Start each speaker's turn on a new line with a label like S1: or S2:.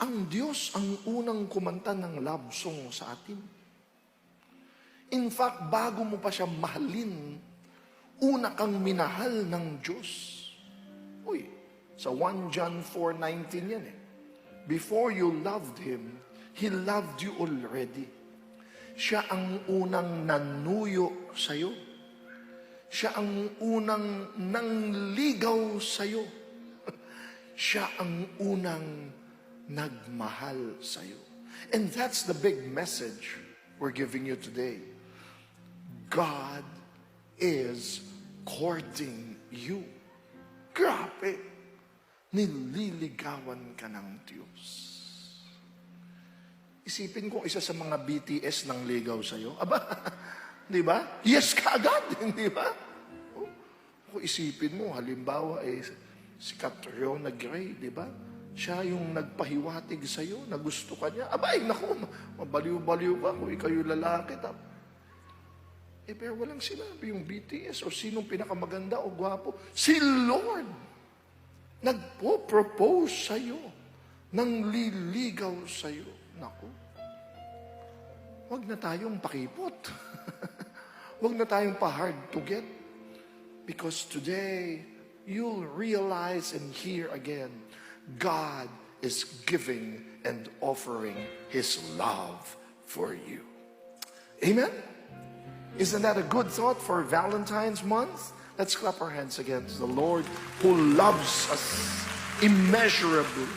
S1: ang Diyos ang unang kumanta ng love song sa atin. In fact, bago mo pa siya mahalin, una kang minahal ng Diyos. Uy, sa 1 John 4:19 yan eh. Before you loved Him, He loved you already. Siya ang unang nanuyo sa'yo. Siya ang unang nangligaw sa'yo. Siya ang unang nagmahal sa'yo. And that's the big message we're giving you today. God is courting you. Grabe! Nililigawan ka ng Diyos. Isipin ko, isa sa mga BTS nang ligaw sa'yo. Aba, di ba? Yes ka agad, di ba? Kung isipin mo, halimbawa, si Catriona Gray, di ba? Siya yung nagpahiwatig sa'yo, na gusto ka niya. Abay, naku, mabaliw-baliw ka kung ikaw yung lalaki. Pero walang sinabi yung BTS o sinong pinakamaganda o gwapo. Si Lord, nagpo-propose sa'yo, nang liligaw sa'yo. Naku, wag na tayong pakipot. Wag na tayong pa-hard to get. Because today, you'll realize and hear again, God is giving and offering His love for you. Amen? Isn't that a good thought for Valentine's month? Let's clap our hands again to the Lord who loves us immeasurably.